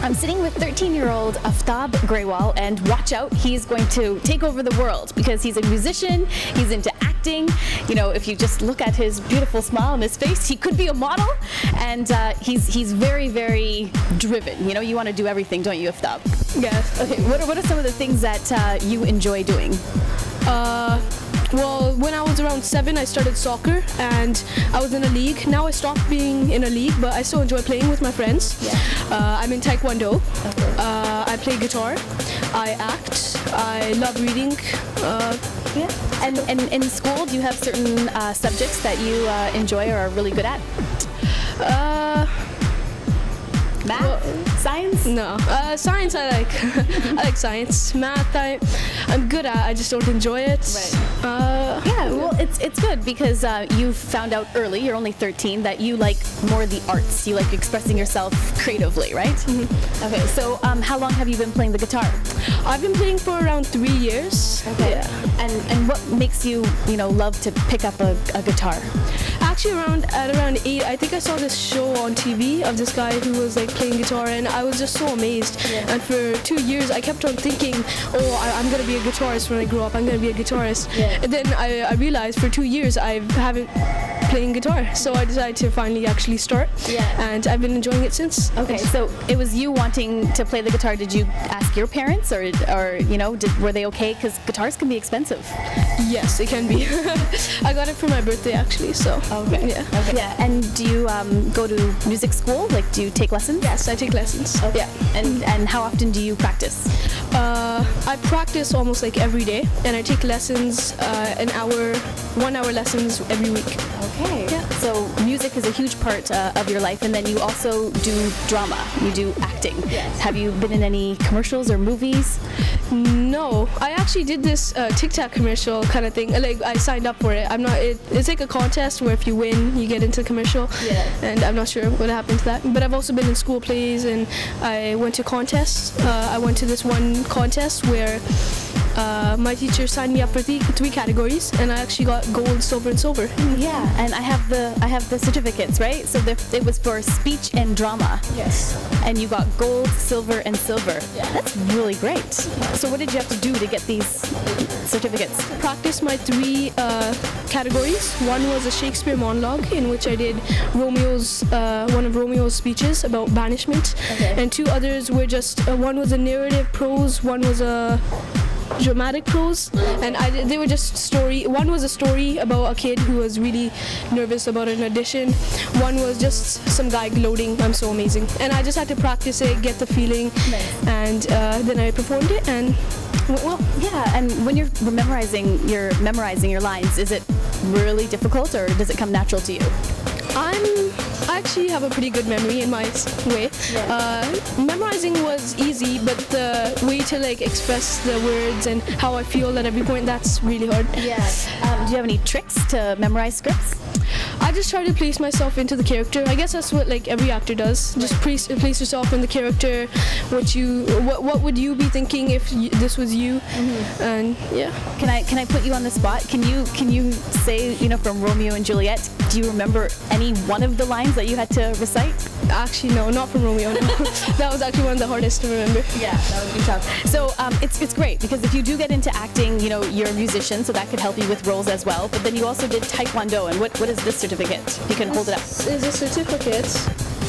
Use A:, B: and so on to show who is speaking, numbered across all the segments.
A: I'm sitting with 13-year-old Aftab Grewal, and watch out, he's going to take over the world because he's a musician, he's into acting. You know, if you just look at his beautiful smile on his face, he could be a model, and he's very, very driven. You know, you want to do everything, don't you, Aftab?
B: Yes.
A: Okay, what are some of the things that you enjoy doing?
B: Well, when I was around 7, I started soccer and I was in a league. Now I stopped being in a league, but I still enjoy playing with my friends.
A: Yeah.
B: I'm in Taekwondo.
A: Okay.
B: I play guitar. I act. I love reading.
A: Yeah. And in school, do you have certain subjects that you enjoy or are really good at? Math?
B: Well,
A: science?
B: No. Science I like. I like science. Math I'm good at. I just don't enjoy it.
A: Right. Yeah, well, it's good because you found out early, you're only 13, that you like more the arts. You like expressing yourself creatively, right? Mm-hmm. Okay, so how long have you been playing the guitar?
B: I've been playing for around 3 years.
A: Okay.
B: Yeah.
A: And what makes you, love to pick up a guitar?
B: Actually, at around 8, I think I saw this show on TV of this guy who was like playing guitar, and I was just so amazed.
A: Yeah.
B: And for 2 years, I kept on thinking, oh, I'm gonna be a guitarist when I grow up. I'm gonna be a guitarist.
A: Yeah.
B: And then I realized for 2 years I haven't playing guitar, so I decided to finally actually start.
A: Yeah.
B: And I've been enjoying it since.
A: Okay, so it was you wanting to play the guitar. Did you ask your parents, or were they okay? Because guitars can be expensive.
B: Yes, it can be. I got it for my birthday actually, so.
A: Okay.
B: Yeah.
A: Okay. Yeah. And do you go to music school? Like, do you take lessons?
B: Yes, I take lessons.
A: Okay.
B: Yeah.
A: And how often do you practice?
B: I practice almost like every day, and I take lessons, 1 hour lessons every week.
A: Okay.
B: Yeah.
A: So music is a huge part of your life, and then you also do drama. You do acting.
B: Yes.
A: Have you been in any commercials or movies?
B: No, I actually did this TikTok commercial kind of thing. Like, I signed up for it. It's like a contest where if you win, you get into the commercial.
A: Yeah.
B: And I'm not sure what happened to that. But I've also been in school plays, and I went to contests. I went to this one contest where my teacher signed me up for three categories, and I actually got gold, silver, and silver.
A: Yeah. And I have the certificates, right? So it was for speech and drama.
B: Yes.
A: And you got gold, silver, and silver.
B: Yeah.
A: That's really great. So what did you have to do to get these certificates?
B: Practice my 3 categories. One was a Shakespeare monologue, in which I did one of Romeo's speeches about banishment.
A: Okay.
B: And 2 others were just, one was a narrative prose, one was a dramatic prose, and they were just story. One was a story about a kid who was really nervous about an audition. One was just some guy gloating, I'm so amazing. And I just had to practice it, get the feeling.
A: Nice.
B: And then I performed it and went well.
A: Yeah, and when you're memorizing your lines, is it really difficult, or does it come natural to you?
B: I actually have a pretty good memory in my way.
A: Yeah.
B: Memorizing was easy, but the way to like express the words and how I feel at every point, that's really hard.
A: Yeah. Do you have any tricks to memorize scripts?
B: I just try to place myself into the character. I guess that's what like every actor does. Just place yourself in the character. What would you be thinking if this was you? Mm-hmm. And yeah.
A: Can I put you on the spot? Can you say, from Romeo and Juliet? Do you remember any one of the lines that you had to recite?
B: Actually, no, not from Romeo. No. That was actually one of the hardest to remember.
A: Yeah, that would be tough. So it's great because if you do get into acting, you're a musician, so that could help you with roles as well. But then you also did Taekwondo, and what is this certificate? You can hold it up.
B: This is a certificate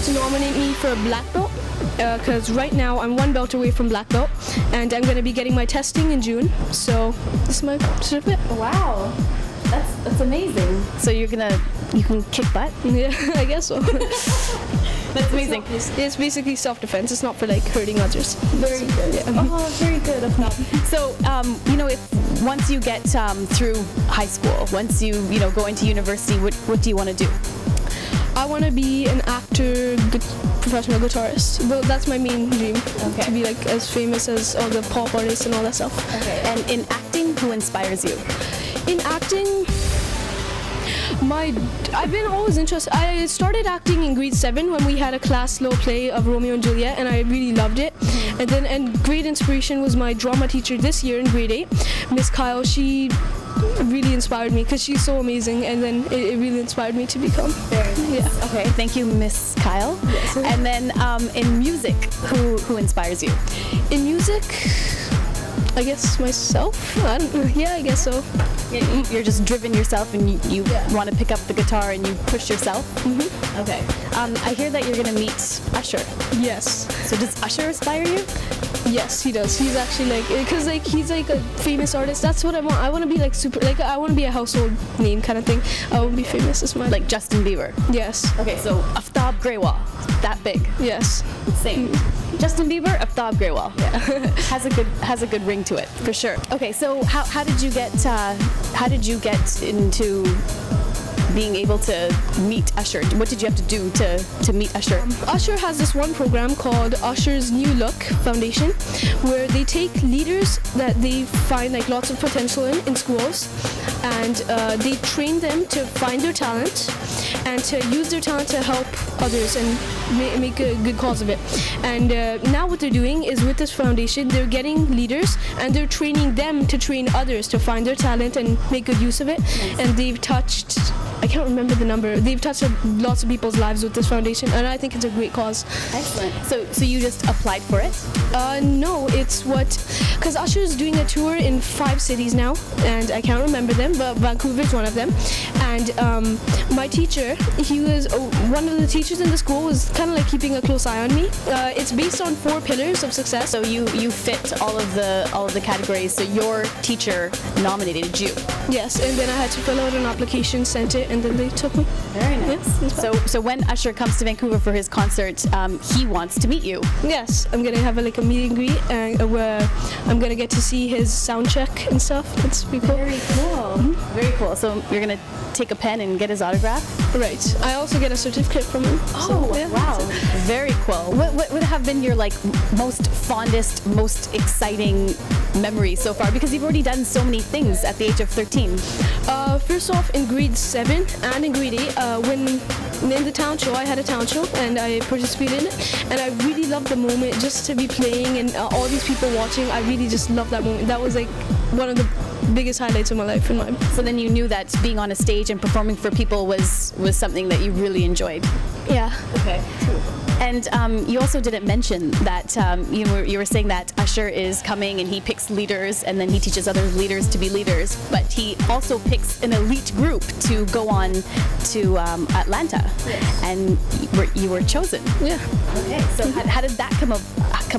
B: to nominate me for a black belt. Because right now I'm 1 belt away from black belt, and I'm going to be getting my testing in June. So this is my certificate.
A: Wow, that's amazing. So you can kick butt?
B: Yeah, I guess so.
A: That's amazing.
B: It's basically self-defense. It's not for like hurting others.
A: Very good. Yeah. Oh, very good. So, if once you get through high school, once you go into university, what do you want to do?
B: I want to be an actor, professional guitarist. Well, that's my main dream.
A: Okay. To
B: be like as famous as all the pop artists and all that stuff.
A: Okay. And in acting, who inspires you?
B: In acting, I've been always interested. I started acting in grade 7 when we had a class slow play of Romeo and Juliet, and I really loved it. And great inspiration was my drama teacher this year in grade 8, Miss Kyle. She really inspired me because she's so amazing, and then it really inspired me to become.
A: Very nice.
B: Yeah.
A: Okay, thank you, Miss Kyle.
B: Yes.
A: And then in music, who inspires you?
B: In music, I guess myself. Yeah, I guess so.
A: You're just driven yourself, and you
B: Yeah.
A: want to pick up the guitar and you push yourself.
B: Mm-hmm.
A: Okay. I hear that you're gonna meet Usher.
B: Yes.
A: So does Usher inspire you?
B: Yes, he does. He's actually like, because like he's like a famous artist. That's what I want. I want to be like super, like I want to be a household name kind of thing. I want to be famous. Is my
A: Like Justin Bieber.
B: Yes.
A: Okay, so Aftab Grewal, that big.
B: Yes.
A: Same. Justin Bieber, Aftab Grewal. Yeah. has a good ring to it for sure. Okay, so how did you get into being able to meet Usher? What did you have to do to meet Usher?
B: Usher has this one program called Usher's New Look Foundation, where they take leaders that they find like lots of potential in schools, and they train them to find their talent and to use their talent to help others and make a good cause of it. And now what they're doing is, with this foundation, they're getting leaders and they're training them to train others to find their talent and make good use of it. And they've touched, I can't remember the number, they've touched lots of people's lives with this foundation, and I think it's a great cause.
A: Excellent. So you just applied for it?
B: No, it's because Usher is doing a tour in 5 cities now, and I can't remember them, but Vancouver is one of them. And my teacher, he was one of the teachers in the school, was kind of like keeping a close eye on me. It's based on 4 pillars of success.
A: So you fit all of the categories. So your teacher nominated you.
B: Yes, and then I had to fill out an application, sent it, and then they took me.
A: Very nice.
B: Yeah.
A: So when Usher comes to Vancouver for his concert, he wants to meet you.
B: Yes, I'm gonna have a meet and greet, where I'm gonna get to see his sound check and stuff. That's pretty cool.
A: Very cool. Very cool. So you're gonna take a pen and get his autograph?
B: Right. I also get a certificate from him.
A: Oh,
B: yeah.
A: wow. Very cool. What would have been your most fondest, most exciting memory so far? Because you've already done so many things at the age of 13.
B: First off, in grade 7 and in grade 8, when in the talent show, I had a talent show and I participated in it, and I really loved the moment just to be playing and all these people watching. I really just loved that moment. That was like one of the biggest highlights of my life.
A: So then you knew that being on a stage and performing for people was something that you really enjoyed.
B: Yeah.
A: Okay. And you also didn't mention that you were saying that Usher is coming and he picks leaders and then he teaches other leaders to be leaders, but he also picks an elite group to go on to Atlanta. Yes. And you were chosen.
B: Yeah.
A: Okay. So how did that come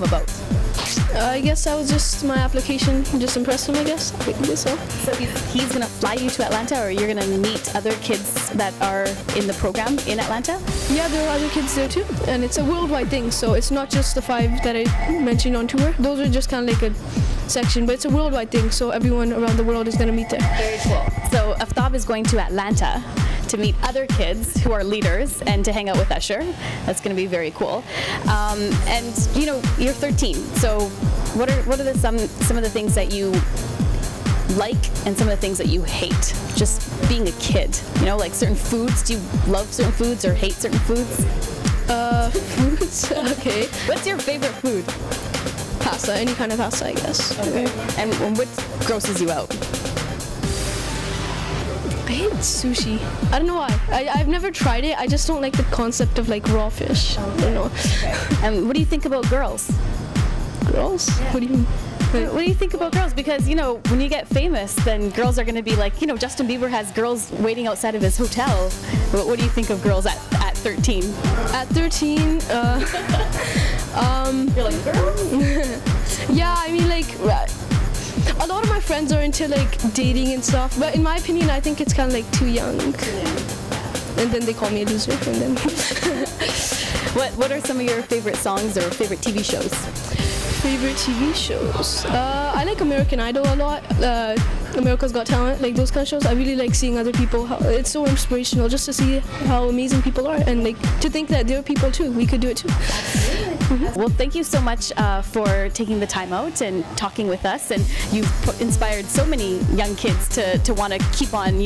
A: about?
B: I guess that was just my application just impressed him, I guess. I guess so.
A: So he's going to fly you to Atlanta, or you're going to meet other kids that are in the program in Atlanta?
B: Yeah, there are other kids there too, and it's a worldwide thing, so it's not just the 5 that I mentioned on tour. Those are just kind of like a section, but it's a worldwide thing, so everyone around the world is going to meet there.
A: Very cool. So Aftab is going to Atlanta to meet other kids who are leaders and to hang out with Usher. That's going to be very cool. And you're 13, so what are some of the things that you like and some of the things that you hate just being a kid? Like certain foods. Do you love certain foods or hate certain foods?
B: Foods? Okay.
A: What's your favorite food?
B: Pasta, any kind of pasta, I guess.
A: Okay. And what grosses you out?
B: I hate sushi. I don't know why. I've never tried it. I just don't like the concept of like raw fish. I don't know.
A: Okay. And what do you think about girls?
B: Girls? Yeah. What do you mean?
A: What do you think about girls? Because, when you get famous, then girls are going to be like, Justin Bieber has girls waiting outside of his hotel. What do you think of girls at 13?
B: At 13,
A: you're like, girls?
B: Yeah, I mean, like, a lot of my friends are into, like, dating and stuff, but in my opinion, I think it's kind of, like, too young. Yeah. And then they call me a loser, and then...
A: What are some of your favorite songs or favorite TV shows?
B: Favorite TV shows? I like American Idol a lot. America's Got Talent, like those kind of shows. I really like seeing other people. It's so inspirational just to see how amazing people are, and like to think that there are people too. We could do it too.
A: Well, thank you so much for taking the time out and talking with us, and you've inspired so many young kids to want to keep on,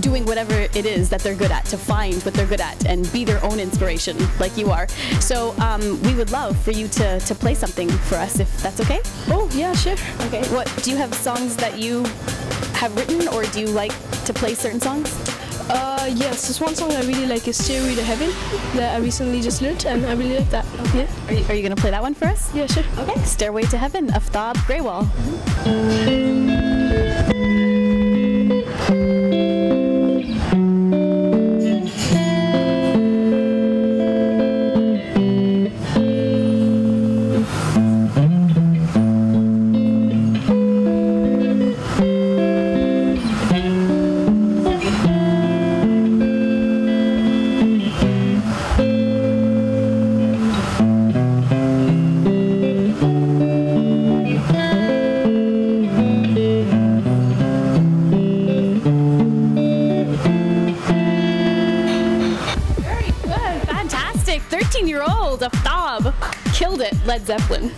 A: doing whatever it is that they're good at, to find what they're good at and be their own inspiration like you are. So we would love for you to play something for us, if that's okay.
B: Oh, yeah, sure.
A: Okay. What do you have songs that you have written, or do you like to play certain songs?
B: Yes, this one song I really like is Stairway to Heaven that I recently just learned, and I really like that. Yeah.
A: Are you going to play that one for us?
B: Yeah, sure.
A: Okay. Stairway to Heaven, Aftab Grewal. Fantastic. 13-year-old Aftab killed it, Led Zeppelin.